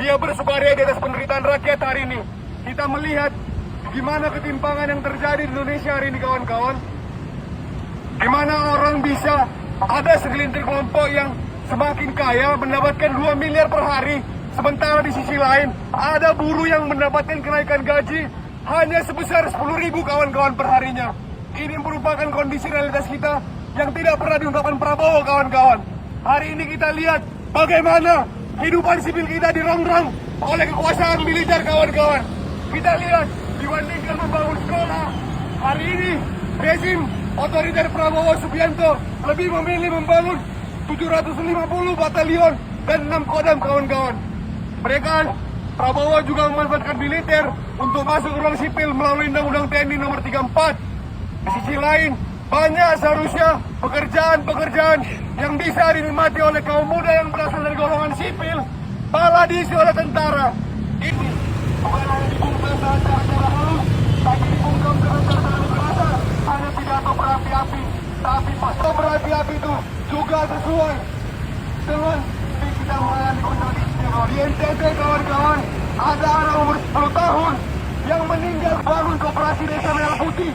Dia bersukaria di atas penderitaan rakyat hari ini. Kita melihat gimana ketimpangan yang terjadi di Indonesia hari ini, kawan-kawan. Gimana orang bisa ada segelintir kelompok yang semakin kaya mendapatkan 2 miliar per hari, sementara di sisi lain ada buruh yang mendapatkan kenaikan gaji hanya sebesar 10.000 kawan-kawan per harinya. Ini merupakan kondisi realitas kita yang tidak pernah diungkapkan Prabowo, kawan-kawan. Hari ini kita lihat bagaimana kehidupan sipil kita dirongrong oleh kekuasaan militer, kawan-kawan. Kita lihat dibandingkan membangun sekolah, hari ini rezim otoriter Prabowo Subianto lebih memilih membangun 750 batalion dan 6 kodam, kawan-kawan. Mereka, Prabowo juga memanfaatkan militer untuk masuk ke ruang sipil melalui Undang-Undang TNI nomor 34. Di sisi lain, banyak seharusnya pekerjaan-pekerjaan yang bisa dinikmati oleh kaum muda yang berasal dari golongan sipil malah diisi oleh tentara. Ini bukan hanya dibungkam secara halus, tapi dibungkam dengan cara berasa hanya pidato berapi-api. Tapi pidato berapi-api itu juga sesuai dengan kita melayani kontradiksi. Di NTT, kawan-kawan, ada anak umur 10 tahun yang meninggal bangun koperasi desa Merah Putih.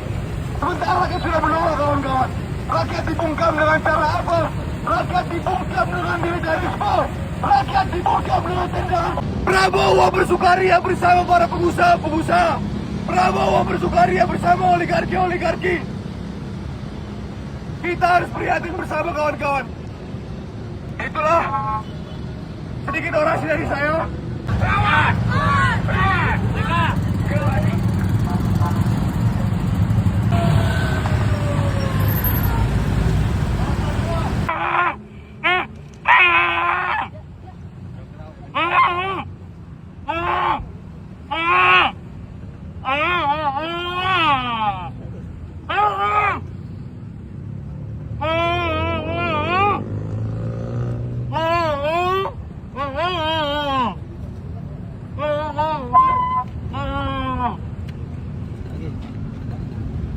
Sementara rakyat sudah menolak, kawan-kawan. Rakyat dibungkam dengan cara apa? Rakyat dibungkam dengan militerisme. Rakyat dibungkam dengan tendangan. Prabowo bersukaria bersama para pengusaha-pengusaha. Prabowo bersukaria bersama oligarki-oligarki. Kita harus prihatin bersama, kawan-kawan. Itulah sedikit orasi dari saya.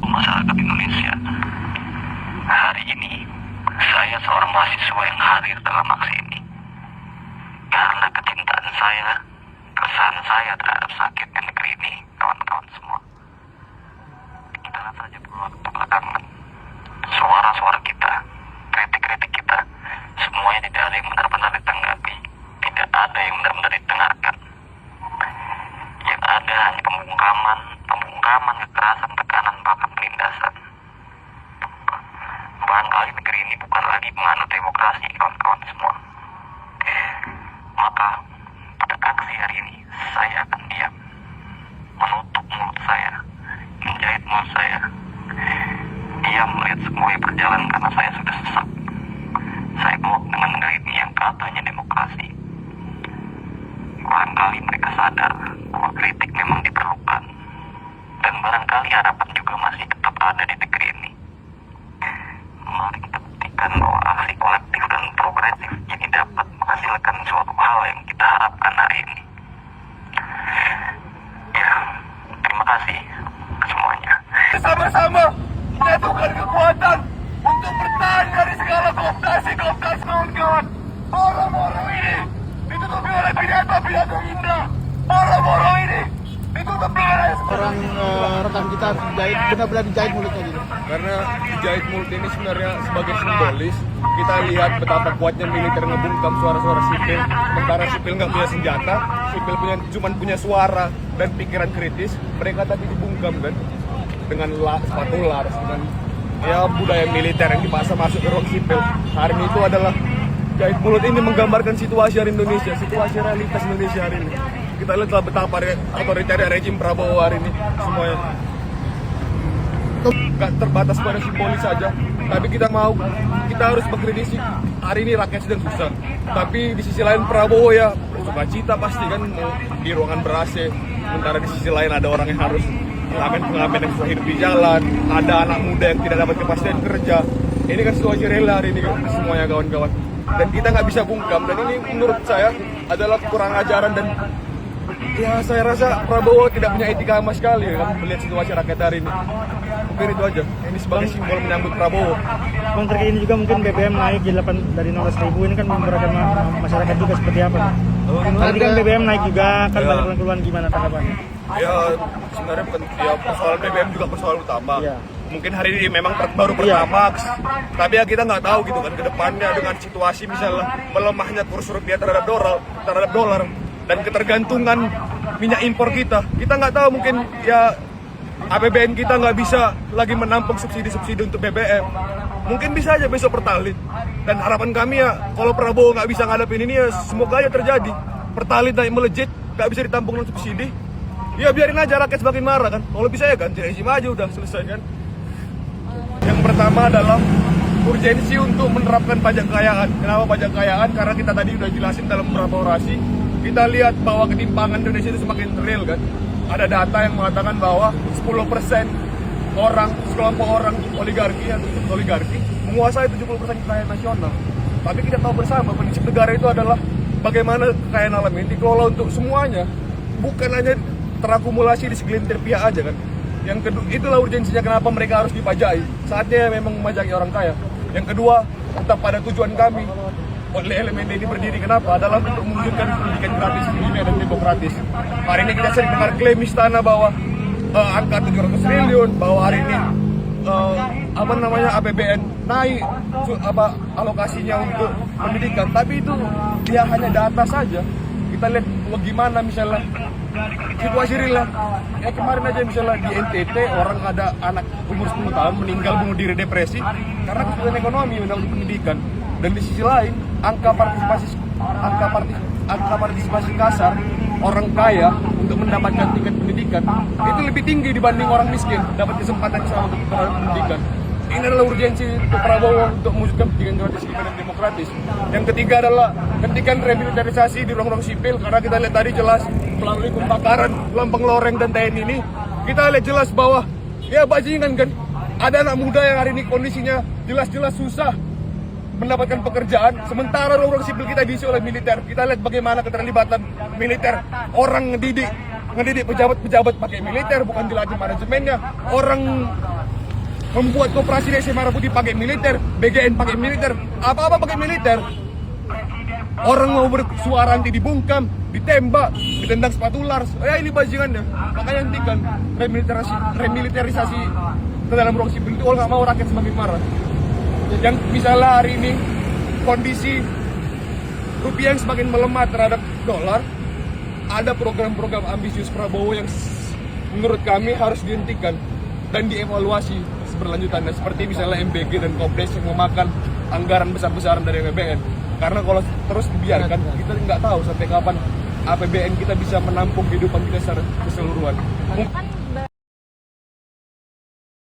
Masyarakat Indonesia, hari ini saya seorang mahasiswa yang hadir dalam aksi ini karena kecintaan saya, keresahan saya terhadap sakitnya negeri ini, kawan-kawan semua. Kita lihat saja waktu belakangan, suara-suara kita, kritik-kritik kita, semuanya tidak ada yang benar-benar ditanggapi, tidak ada yang benar-benar didengarkan. Yang ada hanya pembungkaman, kekerasan, tekanan, bahkan penindasan. Barangkali negeri ini bukan lagi menganut demokrasi, kawan-kawan semua. Maka pada aksi hari ini saya akan diam, menutup mulut saya, menjahit mulut saya, diam melihat semuanya berjalan karena saya sudah sesak. Saya blok dengan negeri ini yang katanya demokrasi. Barangkali mereka sadar bahwa kritik memang diperlukan, dan barangkali harapan juga masih tetap ada di negeri ini. Mari kita buktikan bahwa aksi kolektif dan progresif ini dapat menghasilkan suatu hal yang kita harapkan hari ini. Ya, terima kasih semuanya. Bersama-sama menyatukan kekuatan untuk bertahan dari segala kooptasi, kawan-kawan. Moro-moro ini ditutupi oleh pidato indah. Moro-moro ini ditutupi oleh orang rekan kita dijahit, benar-benar dijahit mulutnya gitu. Karena dijahit mulut ini sebenarnya sebagai simbolis. Kita lihat betapa kuatnya militer ngebungkam suara-suara sipil. Sementara sipil nggak punya senjata, sipil cuma punya suara dan pikiran kritis. Mereka tadi dibungkam kan dengan sepatu laras, dengan ya budaya militer yang dipaksa masuk ke ruang sipil. Hari ini itu adalah jahit mulut ini menggambarkan situasi hari Indonesia, situasi realitas Indonesia hari ini. Kita lihatlah betapa otoriter rejim Prabowo hari ini semuanya. Gak terbatas pada simbolis saja, tapi kita harus mengkritisi. Hari ini rakyat sedang susah, tapi di sisi lain Prabowo ya bersuka cita pasti kan mau di ruangan ber-AC. Sementara di sisi lain ada orang yang harus pengamen yang susah hidup di jalan, ada anak muda yang tidak dapat kepastian kerja. Ini kan situasi real hari ini semuanya, kawan-kawan. Dan kita nggak bisa bungkam, dan ini menurut saya adalah kurang ajaran. Dan ya saya rasa Prabowo tidak punya etika sama sekali kan melihat situasi rakyat hari ini. Mungkin itu aja, ini sebagai simbol menyambut Prabowo. Bang, terkait ini juga mungkin BBM naik jadi dari 16.000, ini kan memberatkan masyarakat juga seperti apa? Tapi kan BBM naik juga, kan Ya. banyak keluhan gimana tanggapannya? Ya sebenarnya ya persoalan BBM juga persoalan utama. Iya. Mungkin hari ini memang baru Pertamax, tapi ya kita nggak tahu gitu kan ke depannya dengan situasi misalnya melemahnya kurs rupiah terhadap dolar dan ketergantungan minyak impor kita nggak tahu mungkin ya APBN kita nggak bisa lagi menampung subsidi untuk BBM. Mungkin bisa aja besok Pertalite. Dan harapan kami ya kalau Prabowo nggak bisa ngadepin ini ya semoga aja terjadi. Pertalite naik melejit, nggak bisa ditampung dengan subsidi. Ya biarin aja rakyat semakin marah kan. Kalau bisa ya ganti rezim aja udah selesai kan. Yang pertama adalah urgensi untuk menerapkan pajak kekayaan. Kenapa pajak kekayaan? Karena kita tadi udah jelasin dalam beberapa orasi. Kita lihat bahwa ketimpangan Indonesia itu semakin real kan. Ada data yang mengatakan bahwa 10% orang, sekelompok orang oligarki menguasai 70% kekayaan nasional. Tapi kita tahu bersama prinsip negara itu adalah bagaimana kekayaan alam ini dikelola untuk semuanya, bukan hanya terakumulasi di segelintir pihak aja kan. Yang kedua, itulah urgensinya kenapa mereka harus dipajai. Saatnya memang memajaki orang kaya. Yang kedua, tetap pada tujuan kami. Oleh elemen ini berdiri kenapa? Adalah untuk mewujudkan pendidikan gratis, ilmiah dan demokratis. Hari ini kita sering dengar klaim istana bahwa angka 700 triliun, bahwa hari ini APBN naik alokasinya untuk pendidikan. Tapi itu dia hanya data saja. Kita lihat bagaimana misalnya situasi real lah. Ya kemarin aja misalnya di NTT orang ada anak umur 10 tahun meninggal bunuh diri depresi karena kesulitan ekonomi untuk pendidikan. Dan di sisi lain angka partisipasi kasar orang kaya untuk mendapatkan tiket pendidikan itu lebih tinggi dibanding orang miskin dapat kesempatan sama untuk terhadap pendidikan. Ini adalah urgensi untuk Prabowo untuk mewujudkan pendidikan gratis dan demokratis. Yang ketiga adalah hentikan remilitarisasi di ruang-ruang sipil karena kita lihat tadi jelas melalui pembakaran Lambang Loreng dan TNI ini kita lihat jelas bahwa ya bajingan kan ada anak muda yang hari ini kondisinya jelas-jelas susah mendapatkan pekerjaan sementara ruang-ruang sipil kita diisi oleh militer. Kita lihat bagaimana keterlibatan militer, orang ngedidik pejabat-pejabat pakai militer bukan dilatih manajemennya, orang membuat koperasi desa Merah Putih pakai militer, BGN pakai militer, apa-apa pakai militer. Orang mau bersuara anti dibungkam, ditembak, ditendang sepatu lars. Ya ini bajingannya. Makanya hentikan remilitarisasi ke dalam ruang sipil itu kalau nggak mau rakyat semakin marah. Yang misalnya hari ini kondisi rupiah yang semakin melemah terhadap dolar, ada program-program ambisius Prabowo yang menurut kami harus dihentikan dan dievaluasi berlanjutannya seperti misalnya MBG dan Kopdes yang memakan anggaran besar-besaran dari APBN. Karena kalau terus dibiarkan kita nggak tahu sampai kapan APBN kita bisa menampung kehidupan kita secara keseluruhan. Kan